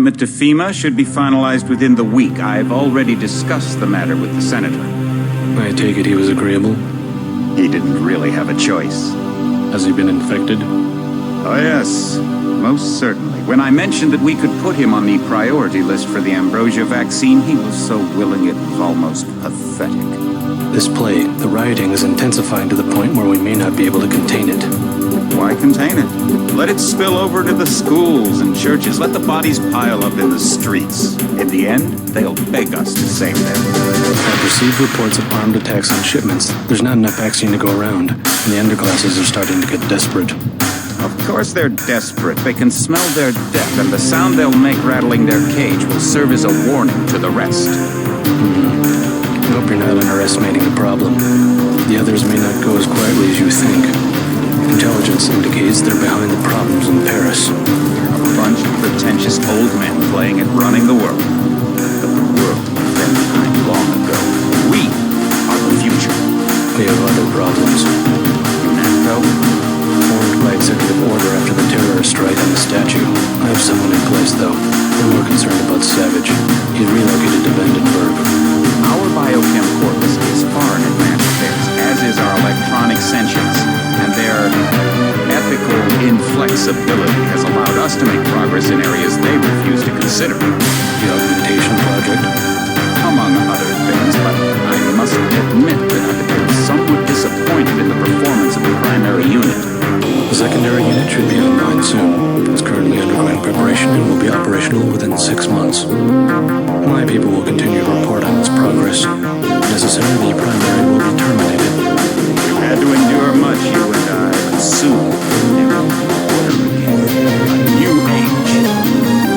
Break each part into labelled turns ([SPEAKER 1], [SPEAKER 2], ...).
[SPEAKER 1] appointment to FEMA should be finalized within the week. I've already discussed the matter with the senator.
[SPEAKER 2] I take it he was agreeable?
[SPEAKER 1] He didn't really have a choice.
[SPEAKER 2] Has he been infected?
[SPEAKER 1] Oh yes, most certainly. When I mentioned that we could put him on the priority list for the ambrosia vaccine, he was so willing it was almost pathetic.
[SPEAKER 2] This plague, the rioting is intensifying to the point where we may not be able to contain it.
[SPEAKER 1] Why contain it? Let it spill over to the schools and churches. Let the bodies pile up in the streets. In the end, they'll beg us to save them.
[SPEAKER 2] I've received reports of armed attacks on shipments. There's not enough vaccine to go around, and the underclasses are starting to get desperate.
[SPEAKER 1] Of course they're desperate. They can smell their death, and the sound they'll make rattling their cage will serve as a warning to the rest.
[SPEAKER 2] I hope you're not underestimating the problem. The others may not go as quietly as you think. Intelligence indicates they're behind the problems in Paris.
[SPEAKER 1] A bunch of pretentious old men playing at running the world. But the world was left behind long ago. We are the future.
[SPEAKER 2] We have other problems.
[SPEAKER 1] UNESCO?
[SPEAKER 2] Formed by executive order after the terrorist strike on the statue. I have someone in place, though. I'm more concerned about Savage. He's relocated to Vandenberg.
[SPEAKER 1] Our biochem corpus is far in advance of theirs, as is our electronic sentience, and their ethical inflexibility has allowed us to make progress in areas they refuse to consider.
[SPEAKER 2] The augmentation project?
[SPEAKER 1] Among other things, but I must admit that I've been somewhat disappointed in the performance of the primary unit.
[SPEAKER 2] The secondary unit should be online soon. It's currently undergoing preparation and will be operational within 6 months. My people will continue to report on its progress. Necessarily, the primary will be terminated.
[SPEAKER 1] We've had to endure much, you and I, but soon it will be order again. A new age.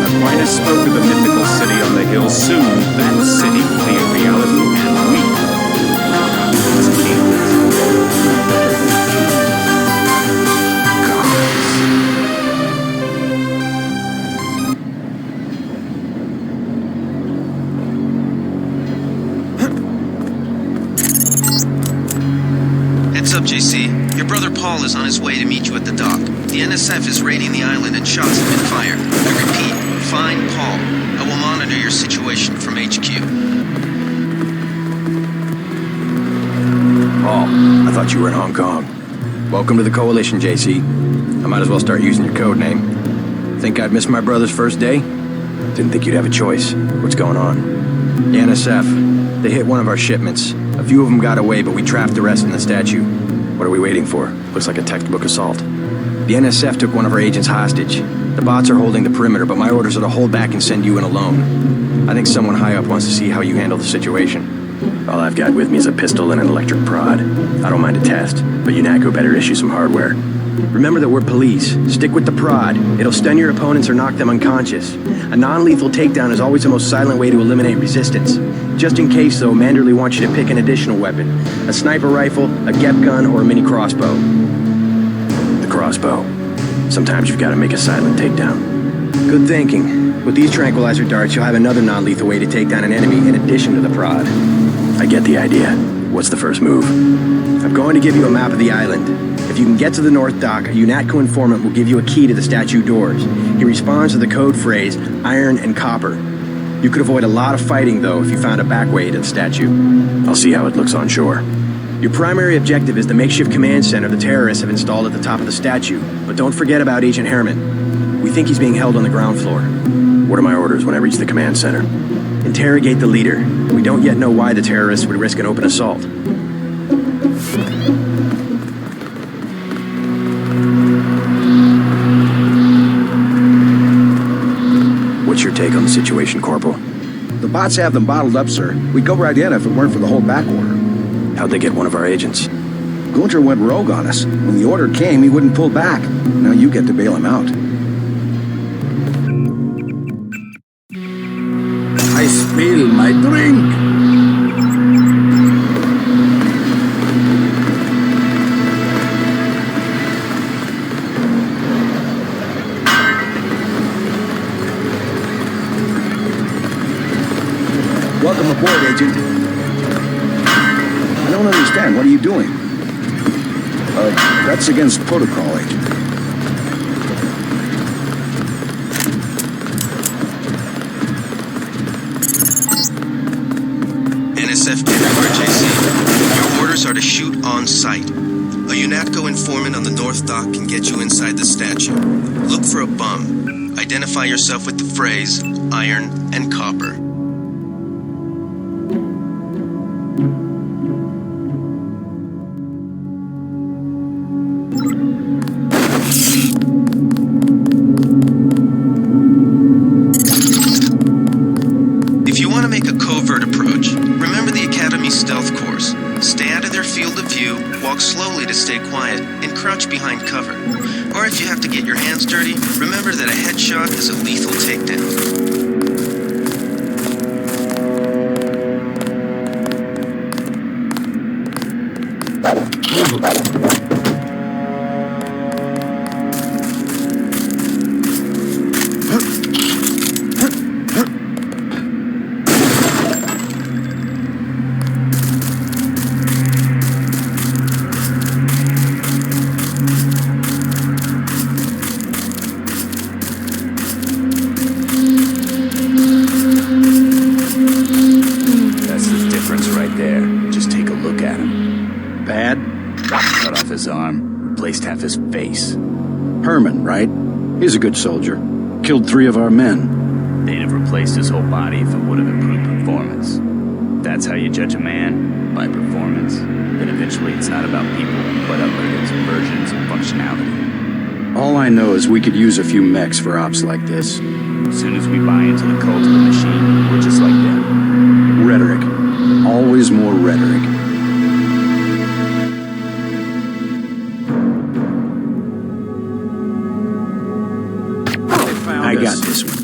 [SPEAKER 1] Aquinas spoke of the mythical city on the hill. Soon, that city will be a reality, and we as kings.
[SPEAKER 3] Heads up, JC. Your brother Paul is on his way to meet you at the dock. The NSF is raiding the island and shots have been fired. I repeat, find Paul. I will monitor your situation from HQ.
[SPEAKER 4] Paul, I thought you were in Hong Kong. Welcome to the Coalition, JC. I might as well start using your code name. Think I'd miss my brother's first day? Didn't think you'd have a choice. What's going on? The NSF. They hit one of our shipments. A few of them got away, but we trapped the rest in the statue. What are we waiting for? Looks like a textbook assault. The NSF took one of our agents hostage. The bots are holding the perimeter, but my orders are to hold back and send you in alone. I think someone high up wants to see how you handle the situation. All I've got with me is a pistol and an electric prod. I don't mind a test, but UNATCO better issue some hardware. Remember that we're police. Stick with the prod. It'll stun your opponents or knock them unconscious. A non-lethal takedown is always the most silent way to eliminate resistance. Just in case, though, Manderley wants you to pick an additional weapon. A sniper rifle, a GEP gun, or a mini crossbow. The crossbow. Sometimes you've got to make a silent takedown. Good thinking. With these tranquilizer darts, you'll have another non-lethal way to take down an enemy in addition to the prod. I get the idea. What's the first move? I'm going to give you a map of the island. If you can get to the North Dock, a UNATCO informant will give you a key to the statue doors. He responds to the code phrase, iron and copper. You could avoid a lot of fighting, though, if you found a back way to the statue. I'll see how it looks on shore. Your primary objective is the makeshift command center the terrorists have installed at the top of the statue. But don't forget about Agent Herman. We think he's being held on the ground floor. What are my orders when I reach the command center? Interrogate the leader. We don't yet know why the terrorists would risk an open assault. What's your take on the situation, Corporal?
[SPEAKER 5] The bots have them bottled up, sir. We'd go right in if it weren't for the whole back order.
[SPEAKER 4] How'd they get one of our agents?
[SPEAKER 5] Gunter went rogue on us. When the order came, he wouldn't pull back. Now you get to bail him out. I spill my drink. Welcome aboard, Agent. I don't understand. What are you doing? That's against protocol, Agent.
[SPEAKER 3] NSF everywhere, JC. Your orders are to shoot on sight. A UNATCO informant on the North Dock can get you inside the statue. Look for a bum. Identify yourself with the phrase, iron and copper. If you want to make a covert approach, remember the Academy's stealth course. Stay out of their field of view, walk slowly to stay quiet, and crouch behind cover. Or if you have to get your hands dirty, remember that a headshot is a lethal takedown.
[SPEAKER 6] That's the difference right there. Just take a look at him.
[SPEAKER 5] Bad?
[SPEAKER 6] Cut off his arm, replaced half his face.
[SPEAKER 5] Herman, right? He's a good soldier. Killed 3 of our men.
[SPEAKER 6] They'd have replaced his whole body if it would have improved performance. That's how you judge a man, by performance. Then eventually it's not about people, but other his versions of functionality.
[SPEAKER 5] All I know is we could use a few mechs for ops like this.
[SPEAKER 6] As soon as we buy into the cult of the machine, we're just like them.
[SPEAKER 5] Rhetoric. Always more rhetoric. I got this one.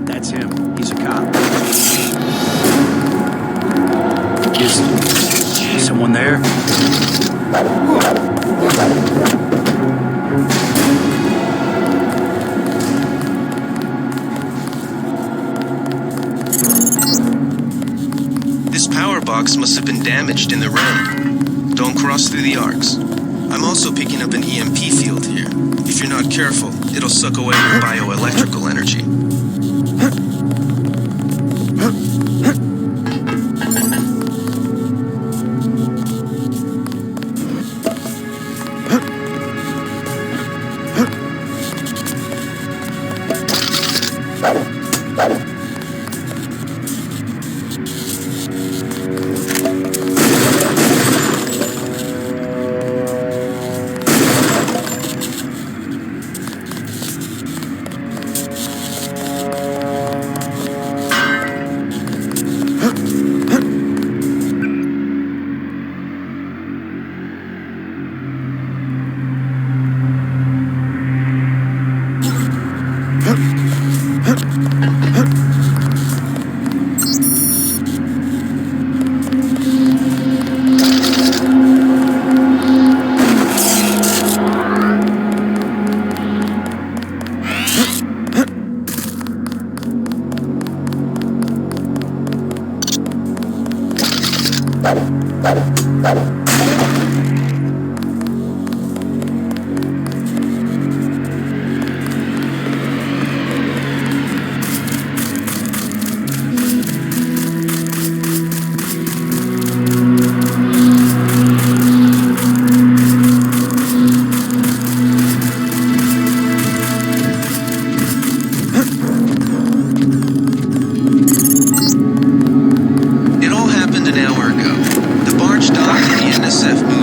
[SPEAKER 5] That's him. He's a cop. Is someone there?
[SPEAKER 3] This power box must have been damaged in the rim. Don't cross through the arcs. I'm also picking up an EMP field here. If you're not careful, it'll suck away your bioelectrical energy. It all happened an hour ago. The barge docked and the NSF moved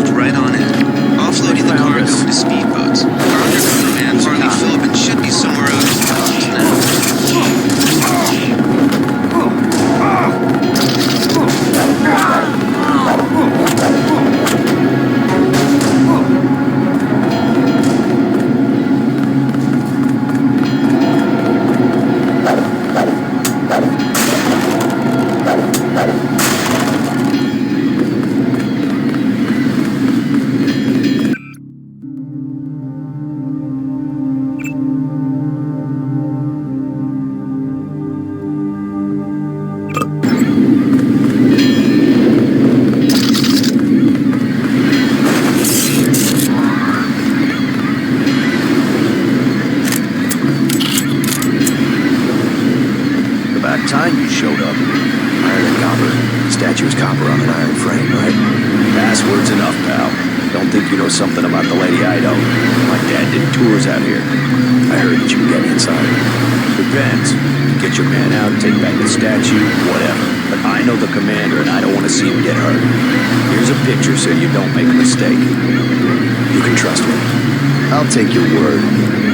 [SPEAKER 4] pal. Don't think you know something about the lady I know. My dad did tours out here. I heard that you can get inside. Depends. Get your man out, take back the statue, whatever. But I know the commander and I don't want to see him get hurt. Here's a picture so you don't make a mistake. You can trust me. I'll take your word.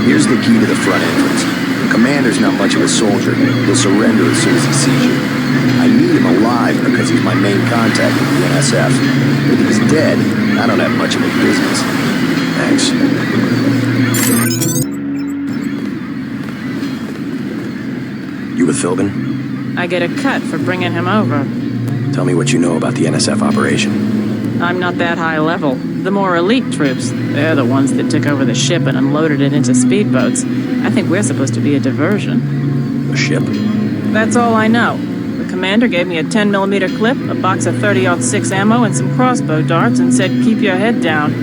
[SPEAKER 4] Here's the key to the front entrance. The commander's not much of a soldier. He'll surrender as soon as he sees you. I need him alive because he's my main contact with the NSF. If he's dead, I don't have much of a business. Thanks. You with Philbin?
[SPEAKER 7] I get a cut for bringing him over.
[SPEAKER 4] Tell me what you know about the NSF operation.
[SPEAKER 7] I'm not that high level. The more elite troops, they're the ones that took over the ship and unloaded it into speedboats. I think we're supposed to be a diversion.
[SPEAKER 4] A ship?
[SPEAKER 7] That's all I know. The commander gave me a 10mm clip, a box of 30-06 ammo, and some crossbow darts and said, keep your head down.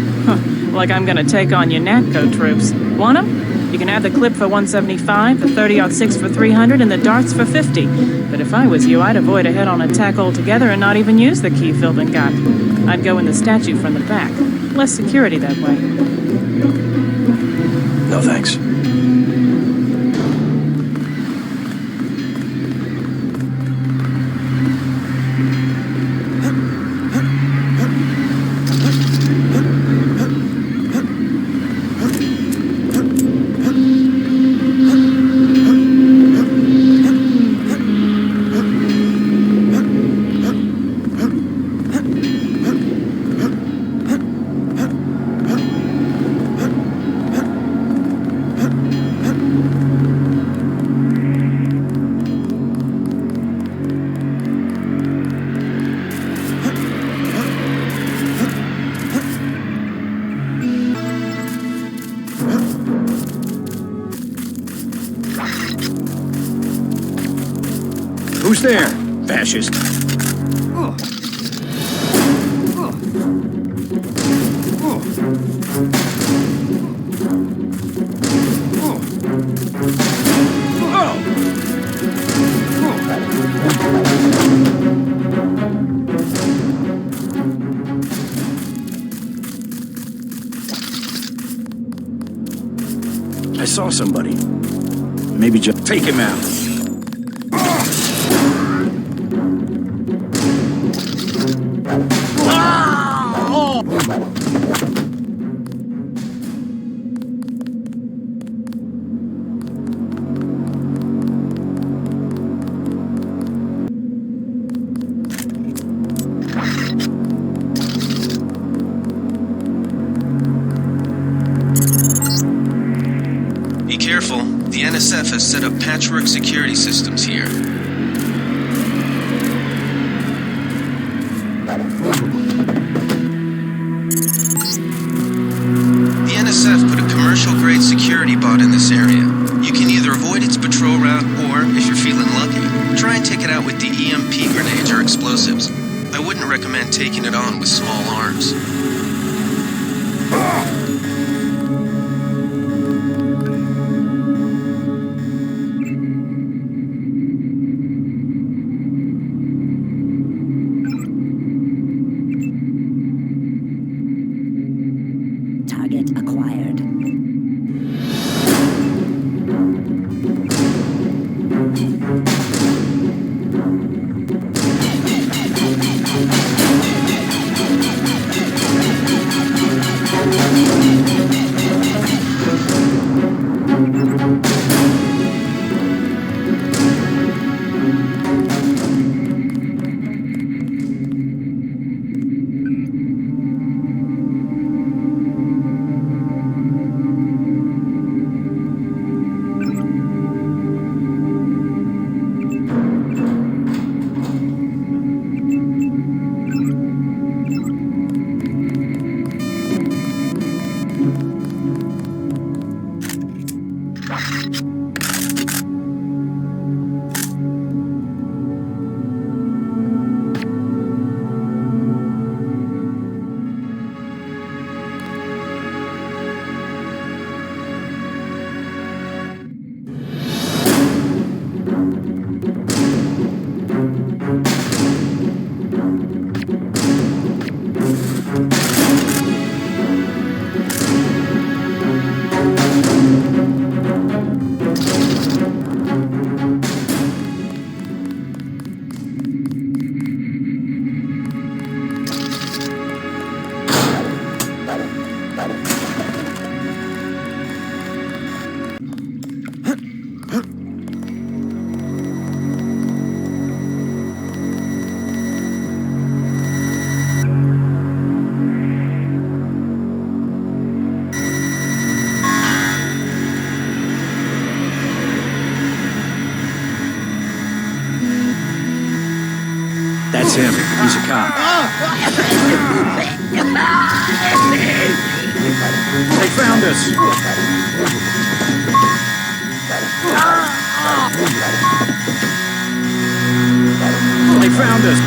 [SPEAKER 7] Like I'm gonna take on your NATCO troops. Want 'em? You can have the clip for 175, the 30-06 for 300, and the darts for 50. But if I was you, I'd avoid a head-on attack altogether and not even use the key Philbin got. I'd go in the statue from the back. Less security that way.
[SPEAKER 4] No thanks.
[SPEAKER 5] Who's there, fascist? I saw somebody. Maybe just take him out.
[SPEAKER 3] Be careful. The NSF has set up patchwork security systems here. The NSF put a commercial-grade security bot in this area. You can either avoid its patrol route, or, if you're feeling lucky, try and take it out with the EMP grenades or explosives. I wouldn't recommend taking it on with small arms.
[SPEAKER 8] Target acquired.
[SPEAKER 5] It's him. He's a cop. They found us! They found us!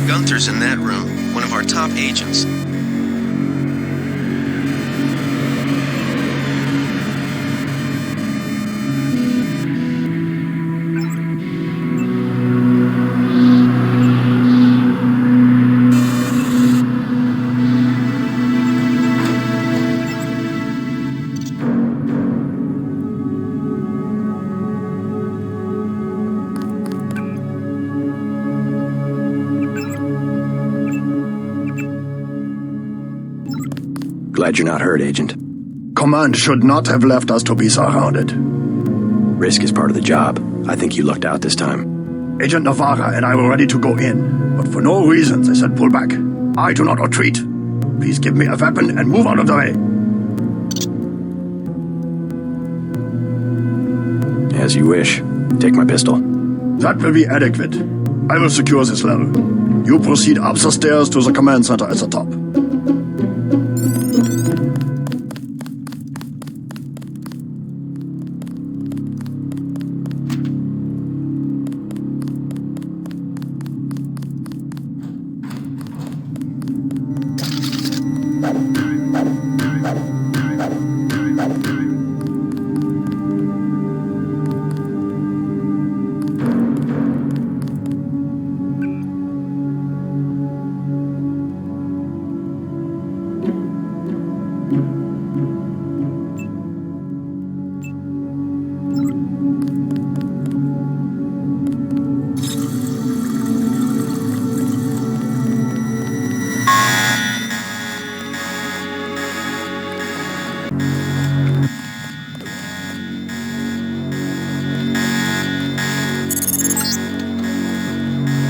[SPEAKER 3] Gunther's in that room, one of our top agents.
[SPEAKER 4] Glad you're not hurt, Agent.
[SPEAKER 9] Command should not have left us to be surrounded.
[SPEAKER 4] Risk is part of the job. I think you lucked out this time.
[SPEAKER 9] Agent Navarra and I were ready to go in, but for no reason they said pull back. I do not retreat. Please give me a weapon and move out of the way.
[SPEAKER 4] As you wish. Take my pistol.
[SPEAKER 9] That will be adequate. I will secure this level. You proceed up the stairs to the command center at the top.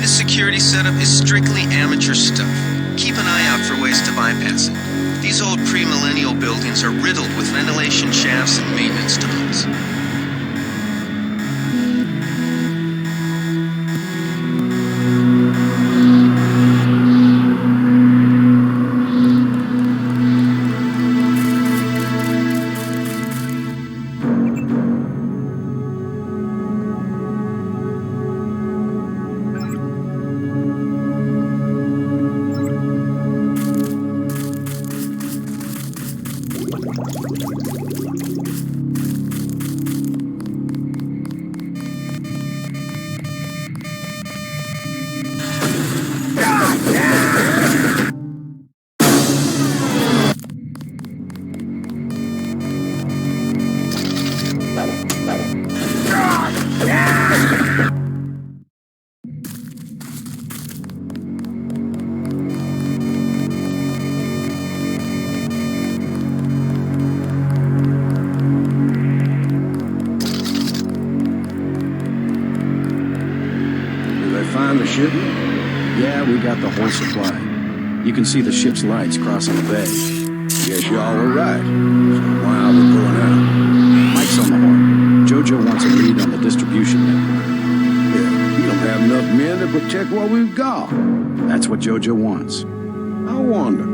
[SPEAKER 3] This security setup is strictly amateur stuff. Keep an eye out for ways to bypass it. These old pre-millennial buildings are riddled with ventilation shafts and maintenance tunnels.
[SPEAKER 5] Find the ship? Yeah, we got the whole supply. You can see the ship's lights crossing the bay.
[SPEAKER 9] Guess y'all were right. So why are we going out?
[SPEAKER 5] Mike's on the horn. Jojo wants a lead on the distribution network.
[SPEAKER 9] Yeah, we don't have enough men to protect what we've got.
[SPEAKER 5] That's what Jojo wants.
[SPEAKER 9] I wonder,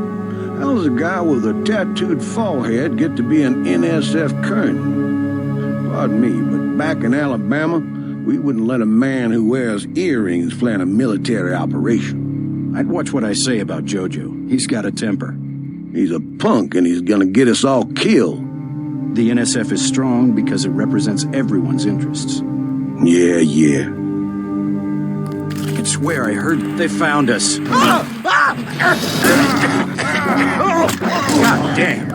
[SPEAKER 9] how does a guy with a tattooed forehead get to be an NSF colonel? Pardon me, but back in Alabama, we wouldn't let a man who wears earrings plan a military operation.
[SPEAKER 5] I'd watch what I say about Jojo. He's got a temper.
[SPEAKER 9] He's a punk and he's gonna get us all killed.
[SPEAKER 5] The NSF is strong because it represents everyone's interests.
[SPEAKER 9] Yeah.
[SPEAKER 5] It's swear I heard they found us. God damn.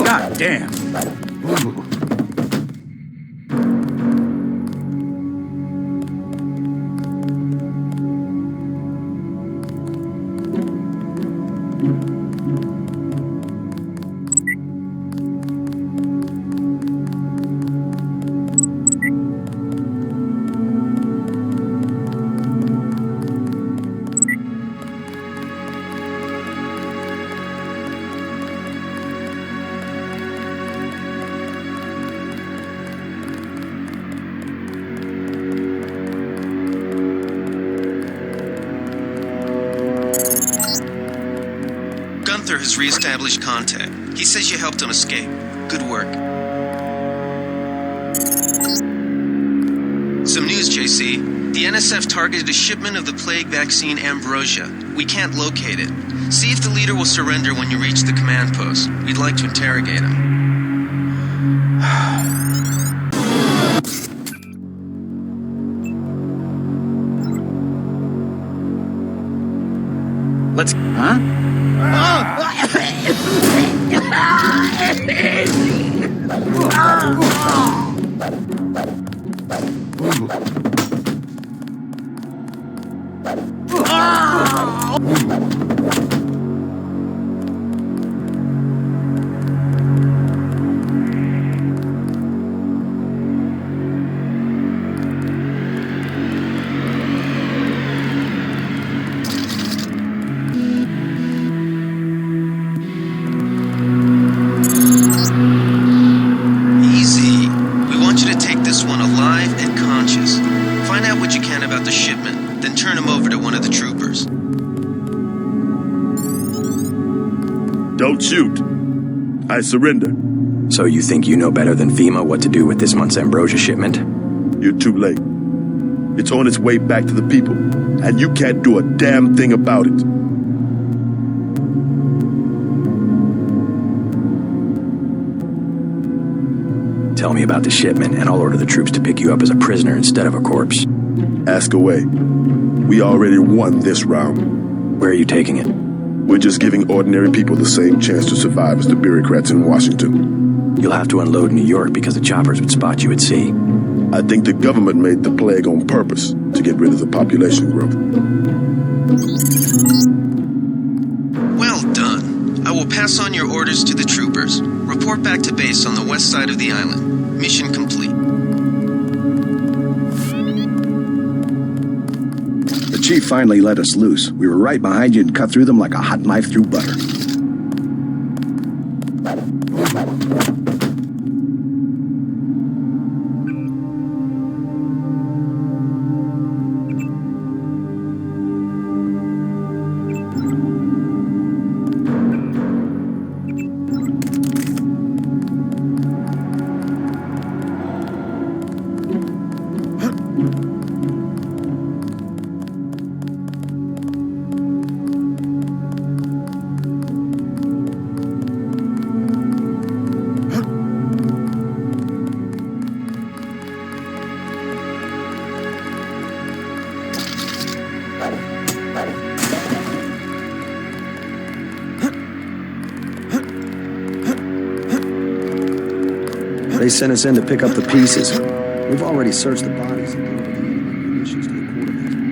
[SPEAKER 5] God damn.
[SPEAKER 3] Gunther has re-established contact. He says you helped him escape. Good work. Some news, JC. The NSF targeted a shipment of the plague vaccine Ambrosia. We can't locate it. See if the leader will surrender when you reach the command post. We'd like to interrogate him.
[SPEAKER 5] Let's... Huh?
[SPEAKER 3] Easy. We want you to take this one alive and conscious. Find out what you can about the shipment, then turn him over to one of the troopers.
[SPEAKER 10] Don't shoot. I surrender.
[SPEAKER 4] So you think you know better than FEMA what to do with this month's Ambrosia shipment?
[SPEAKER 10] You're too late. It's on its way back to the people, and you can't do a damn thing about it.
[SPEAKER 4] Tell me about the shipment, and I'll order the troops to pick you up as a prisoner instead of a corpse.
[SPEAKER 10] Ask away. We already won this round.
[SPEAKER 4] Where are you taking it?
[SPEAKER 10] We're just giving ordinary people the same chance to survive as the bureaucrats in Washington.
[SPEAKER 4] You'll have to unload in New York because the choppers would spot you at sea.
[SPEAKER 10] I think the government made the plague on purpose to get rid of the population growth.
[SPEAKER 3] Well done. I will pass on your orders to the troopers. Report back to base on the west side of the island. Mission complete.
[SPEAKER 5] The chief finally let us loose. We were right behind you and cut through them like a hot knife through butter. They sent us in to pick up the pieces. We've already searched the bodies and delivered the enemy munitions to the quartermaster.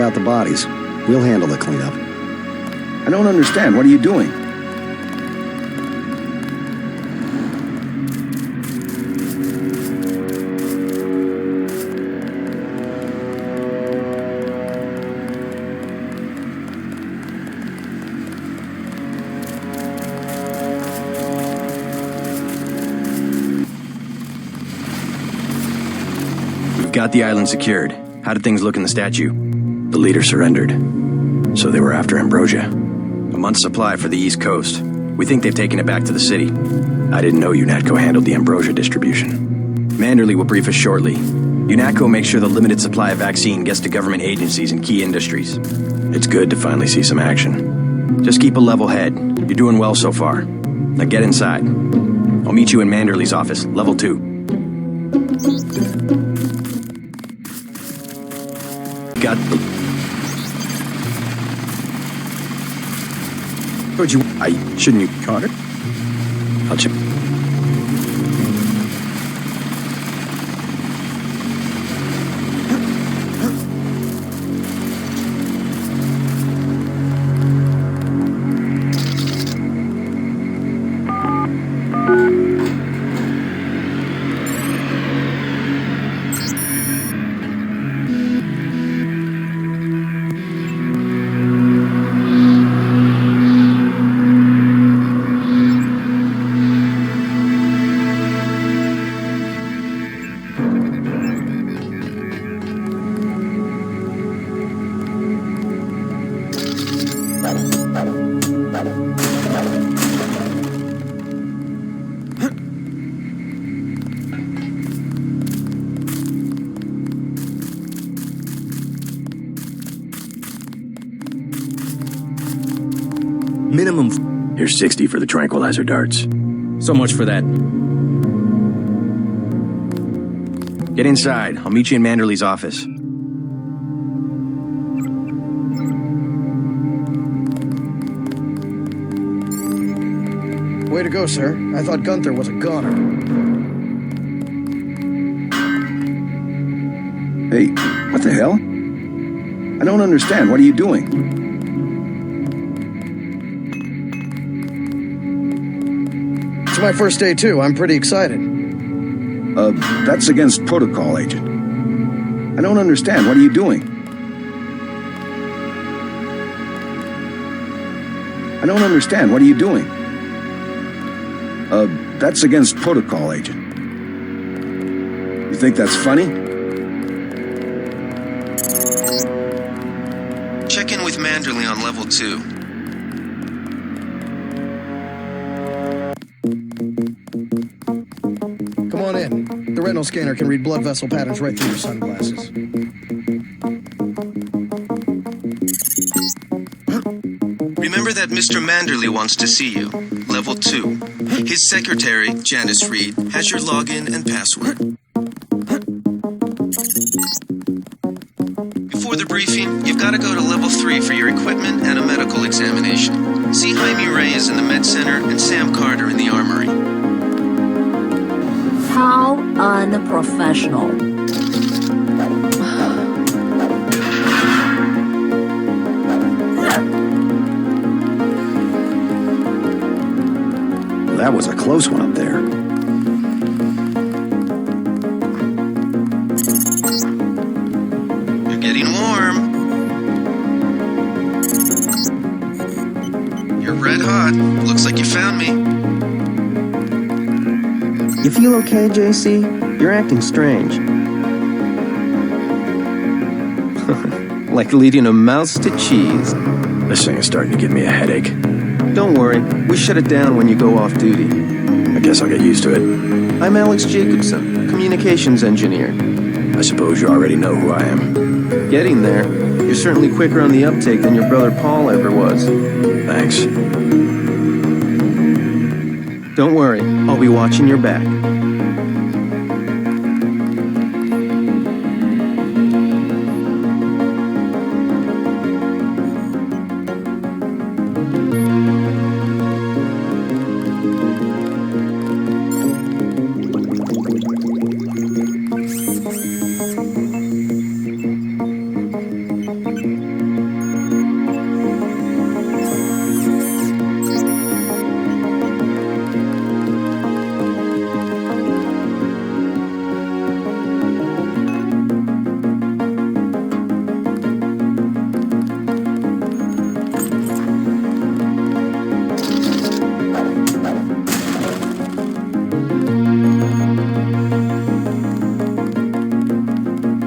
[SPEAKER 5] about the bodies. We'll handle the cleanup.
[SPEAKER 9] I don't understand. What are you doing?
[SPEAKER 4] We've got the island secured. How did things look in the statue? The leader surrendered. So they were after Ambrosia. A month's supply for the East Coast. We think they've taken it back to the city. I didn't know UNATCO handled the Ambrosia distribution. Manderley will brief us shortly. UNATCO makes sure the limited supply of vaccine gets to government agencies and key industries. It's good to finally see some action. Just keep a level head. You're doing well so far. Now get inside. I'll meet you in Manderley's office, level 2. Got the... Would you... shouldn't you... Carter? I'll check...
[SPEAKER 11] Minimum.
[SPEAKER 4] Here's 60 for the tranquilizer darts.
[SPEAKER 11] So much for that.
[SPEAKER 4] Get inside. I'll meet you in Manderley's office.
[SPEAKER 12] Way to go, sir. I thought Gunther was a goner.
[SPEAKER 9] Hey, what the hell? I don't understand. What are you doing?
[SPEAKER 12] It's my first day, too. I'm pretty excited.
[SPEAKER 9] That's against protocol, Agent. I don't understand. What are you doing? I don't understand. What are you doing? That's against protocol, Agent. You think that's funny?
[SPEAKER 3] Check in with Manderley on level 2.
[SPEAKER 12] Come on in. The retinal scanner can read blood vessel patterns right through your sunglasses.
[SPEAKER 3] Remember that Mr. Manderley wants to see you. Level 2. His secretary, Janice Reed, has your login and password. Before the briefing, you've got to go to level 3 for your equipment and a medical examination. See Jaime Reyes in the med center and Sam Carter in the armory.
[SPEAKER 8] How unprofessional.
[SPEAKER 5] That was a close one up there.
[SPEAKER 3] You're getting warm. You're red hot. Looks like you found me.
[SPEAKER 13] You feel okay, JC? You're acting strange. Like leading a mouse to cheese.
[SPEAKER 4] This thing is starting to give me a headache.
[SPEAKER 13] Don't worry, we shut it down when you go off duty.
[SPEAKER 4] I guess I'll get used to it.
[SPEAKER 13] I'm Alex Jacobson, communications engineer.
[SPEAKER 4] I suppose you already know who I am.
[SPEAKER 13] Getting there. You're certainly quicker on the uptake than your brother Paul ever was.
[SPEAKER 4] Thanks.
[SPEAKER 13] Don't worry, I'll be watching your back.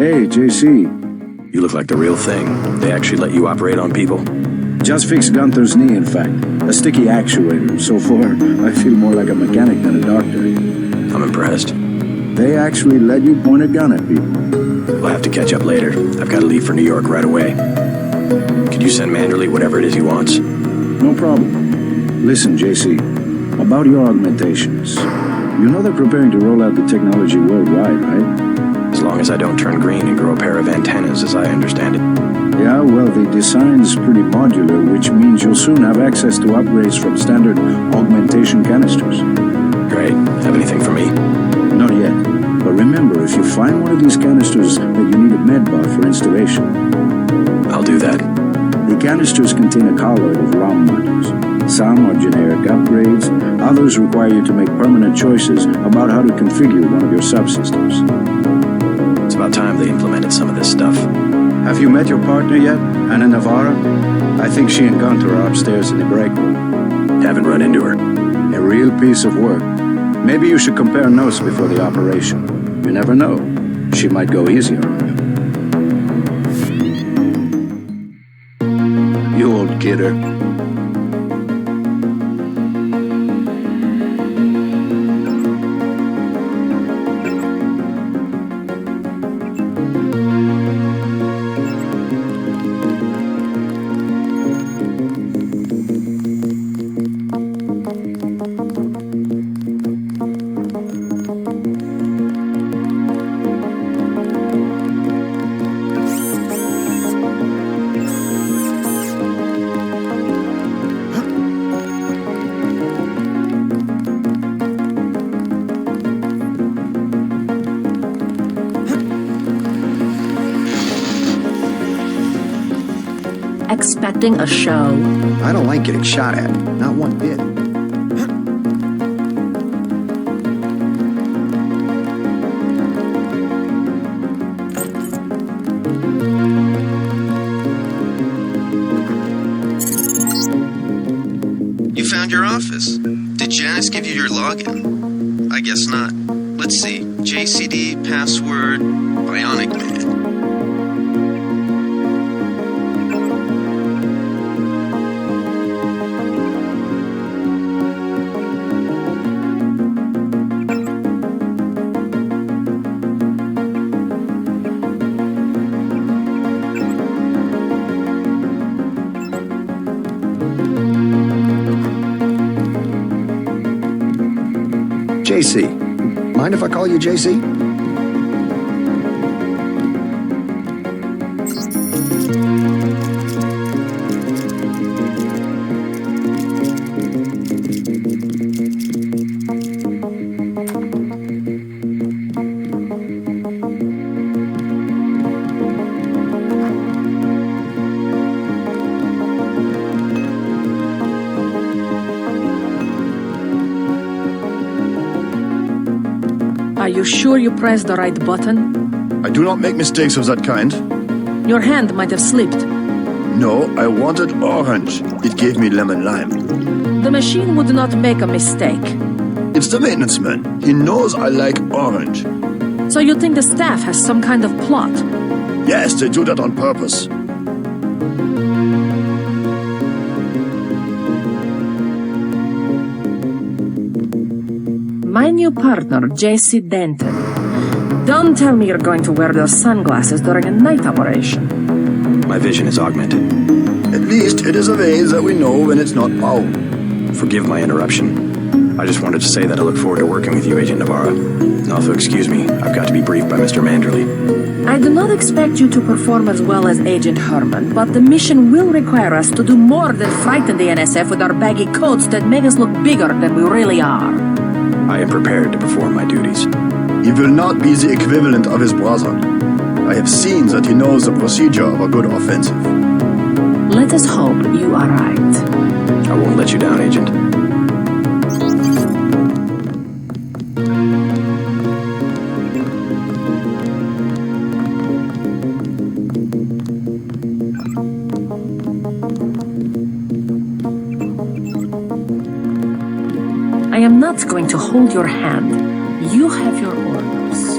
[SPEAKER 5] Hey, JC.
[SPEAKER 4] You look like the real thing. They actually let you operate on people?
[SPEAKER 5] Just fixed Gunther's knee, in fact. A sticky actuator. So far, I feel more like a mechanic than a doctor.
[SPEAKER 4] I'm impressed.
[SPEAKER 5] They actually let you point a gun at people.
[SPEAKER 4] We'll have to catch up later. I've got to leave for New York right away. Could you send Manderley whatever it is he wants?
[SPEAKER 5] No problem. Listen, JC, about your augmentations. You know they're preparing to roll out the technology worldwide, right?
[SPEAKER 4] As long as I don't turn green and grow a pair of antennas, as I understand it.
[SPEAKER 5] Yeah, well, the design's pretty modular, which means you'll soon have access to upgrades from standard augmentation canisters.
[SPEAKER 4] Great. Have anything for me?
[SPEAKER 5] Not yet. But remember, if you find one of these canisters that you need a med bar for installation,
[SPEAKER 4] I'll do that.
[SPEAKER 5] the canisters contain a colloid of ROM modules. Some are generic upgrades, others require you to make permanent choices about how to configure one of your subsystems.
[SPEAKER 4] It's about time they implemented some of this stuff.
[SPEAKER 5] Have you met your partner yet, Anna Navarra? I think she and Gunther are upstairs in the break room.
[SPEAKER 4] Haven't run into her.
[SPEAKER 5] A real piece of work. Maybe you should compare notes before the operation. You never know. She might go easier on you. You old kidder.
[SPEAKER 8] Expecting a show.
[SPEAKER 12] I don't like getting shot at. Not one bit.
[SPEAKER 3] You found your office. Did Janice give you your login? I guess not. Let's see. JCD, password, Bionic Man.
[SPEAKER 12] JC. Mind if I call you JC?
[SPEAKER 8] Are you sure you pressed the right button?
[SPEAKER 10] I do not make mistakes of that kind.
[SPEAKER 8] Your hand might have slipped.
[SPEAKER 10] No, I wanted orange. It gave me lemon lime.
[SPEAKER 8] The machine would not make a mistake.
[SPEAKER 10] It's the maintenance man. He knows I like orange.
[SPEAKER 8] So you think the staff has some kind of plot?
[SPEAKER 10] Yes, they do that on purpose.
[SPEAKER 8] My new partner, JC Denton. Don't tell me you're going to wear those sunglasses during a night operation.
[SPEAKER 4] My vision is augmented.
[SPEAKER 10] At least it is a ways that we know when it's not foul.
[SPEAKER 4] Forgive my interruption. I just wanted to say that I look forward to working with you, Agent Navarra. Also, excuse me, I've got to be briefed by Mr. Manderley.
[SPEAKER 8] I do not expect you to perform as well as Agent Herman, but the mission will require us to do more than frighten the NSF with our baggy coats that make us look bigger than we really are.
[SPEAKER 4] I am prepared to perform my duties.
[SPEAKER 10] He will not be the equivalent of his brother. I have seen that he knows the procedure of a good offensive.
[SPEAKER 8] Let us hope you are right.
[SPEAKER 4] I won't let you down, Agent.
[SPEAKER 8] I am not going to hold your hand. You have your orders.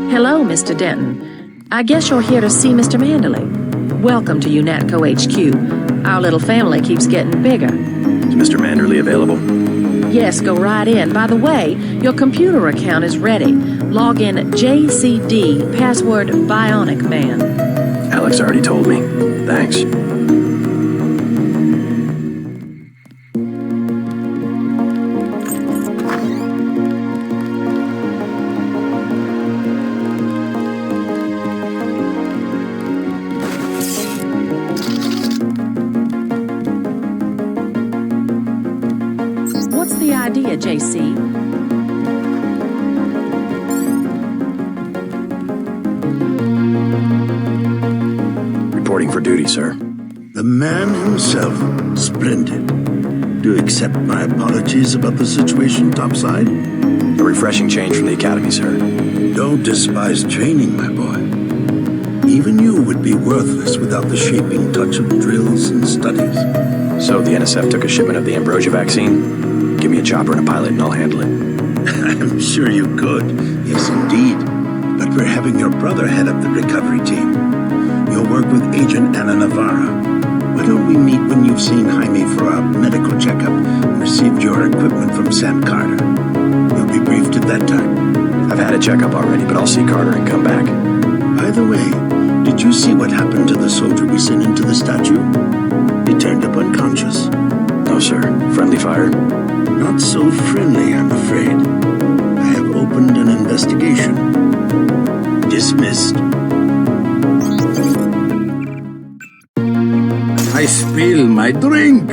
[SPEAKER 8] Hello, Mr. Denton. I guess you're here to see Mr. Manderley. Welcome to UNATCO HQ. Our little family keeps getting bigger.
[SPEAKER 4] Is Mr. Manderley available?
[SPEAKER 8] Yes, go right in. By the way, your computer account is ready. Log in JCD, password Bionic Man.
[SPEAKER 4] Alex already told me. Thanks.
[SPEAKER 8] What's the idea, JC?
[SPEAKER 4] Reporting for duty, sir.
[SPEAKER 14] The man himself. Splendid. Do you accept my apologies about the situation topside?
[SPEAKER 4] A refreshing change from the academy, sir.
[SPEAKER 14] Don't despise training, my boy. Even you would be worthless without the shaping touch of drills and studies.
[SPEAKER 4] So the NSF took a shipment of the ambrosia vaccine? Give me a chopper and a pilot and I'll handle it.
[SPEAKER 14] I'm sure you could. Yes, indeed. But we're having your brother head up the recovery team. You'll work with Agent Ana Navarra. Why don't we meet when you've seen Jaime for a medical checkup and received your equipment from Sam Carter? You'll be briefed at that time.
[SPEAKER 4] I've had a checkup already, but I'll see Carter and come back.
[SPEAKER 14] By the way, did you see what happened to the soldier we sent into the statue? He turned up unconscious.
[SPEAKER 4] No, sir. Friendly fire?
[SPEAKER 14] Not so friendly, I'm afraid. I have opened an investigation. Dismissed.
[SPEAKER 9] I spill my drink.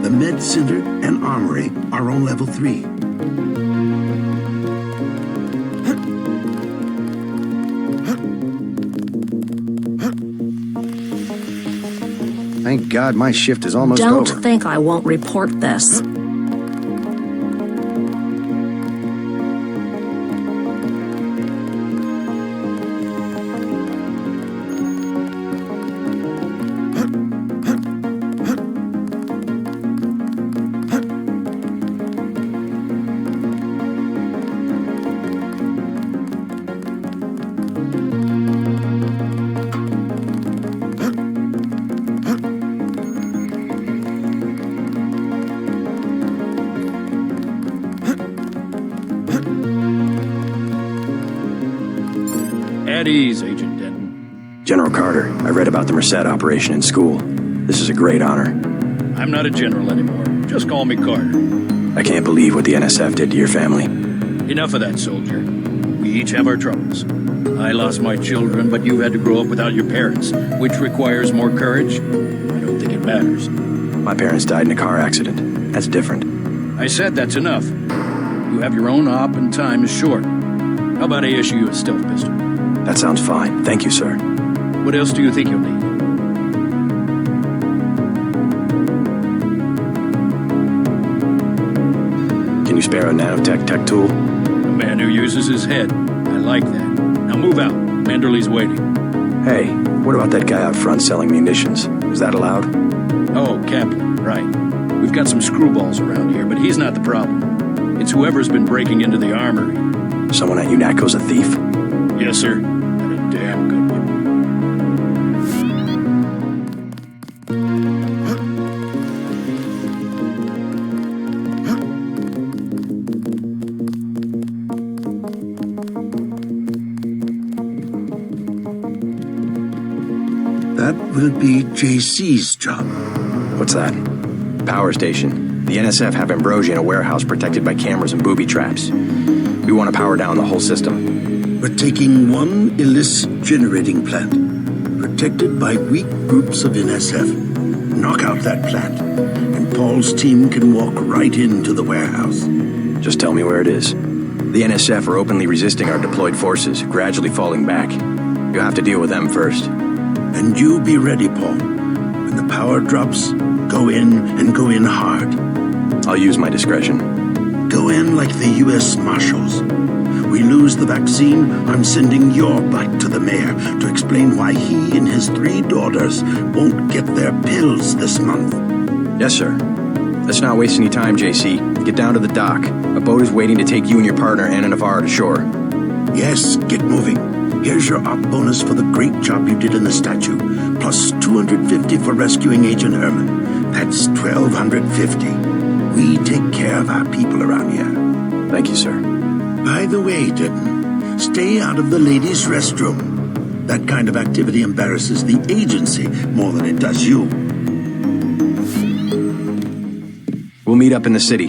[SPEAKER 14] The Med Center and Armory are on level 3.
[SPEAKER 12] Thank God my shift is almost over.
[SPEAKER 8] Don't think I won't report this.
[SPEAKER 11] At ease, Agent Denton.
[SPEAKER 4] General Carter, I read about the Merced operation in school. This is a great honor.
[SPEAKER 11] I'm not a general anymore. Just call me Carter.
[SPEAKER 4] I can't believe what the NSF did to your family.
[SPEAKER 11] Enough of that, soldier. We each have our troubles. I lost my children, but you had to grow up without your parents, which requires more courage. I don't think it matters.
[SPEAKER 4] My parents died in a car accident. That's different.
[SPEAKER 11] I said that's enough. You have your own op and time is short. How about I issue you a stealth pistol?
[SPEAKER 4] That sounds fine. Thank you, sir.
[SPEAKER 11] What else do you think you'll need?
[SPEAKER 4] Can you spare a nanotech tech tool?
[SPEAKER 11] A man who uses his head. I like that. Now move out. Manderley's waiting.
[SPEAKER 4] Hey, what about that guy out front selling munitions? Is that allowed?
[SPEAKER 11] Oh, Kaplan, right. We've got some screwballs around here, but he's not the problem. It's whoever's been breaking into the armory.
[SPEAKER 4] Someone at UNATCO's a thief?
[SPEAKER 11] Yes, sir. And a damn good one.
[SPEAKER 14] That will be JC's job.
[SPEAKER 4] What's that? Power station. The NSF have ambrosia in a warehouse protected by cameras and booby traps. We want to power down the whole system.
[SPEAKER 14] We're taking one illicit generating plant, protected by weak groups of NSF. Knock out that plant, and Paul's team can walk right into the warehouse.
[SPEAKER 4] Just tell me where it is. The NSF are openly resisting our deployed forces, gradually falling back. You'll have to deal with them first.
[SPEAKER 14] And you be ready, Paul. When the power drops, go in and go in hard.
[SPEAKER 4] I'll use my discretion.
[SPEAKER 14] Go in like the U.S. Marshals. We lose the vaccine, I'm sending your butt to the mayor to explain why he and his 3 daughters won't get their pills this month.
[SPEAKER 4] Yes, sir. Let's not waste any time, JC. Get down to the dock. A boat is waiting to take you and your partner, Anna Navarro, to shore.
[SPEAKER 14] Yes, get moving. Here's your op bonus for the great job you did in the statue, plus 250 for rescuing Agent Herman. That's 1,250. We take care of our people around here.
[SPEAKER 4] Thank you, sir.
[SPEAKER 14] By the way, Denton, stay out of the ladies' restroom. That kind of activity embarrasses the agency more than it does you.
[SPEAKER 4] We'll meet up in the city.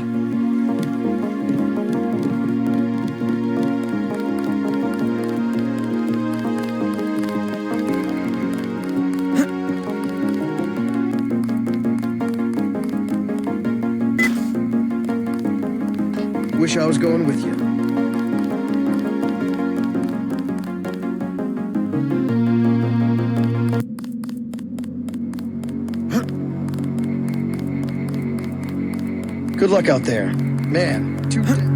[SPEAKER 12] Wish I was going with you. Good luck out there. Man, too...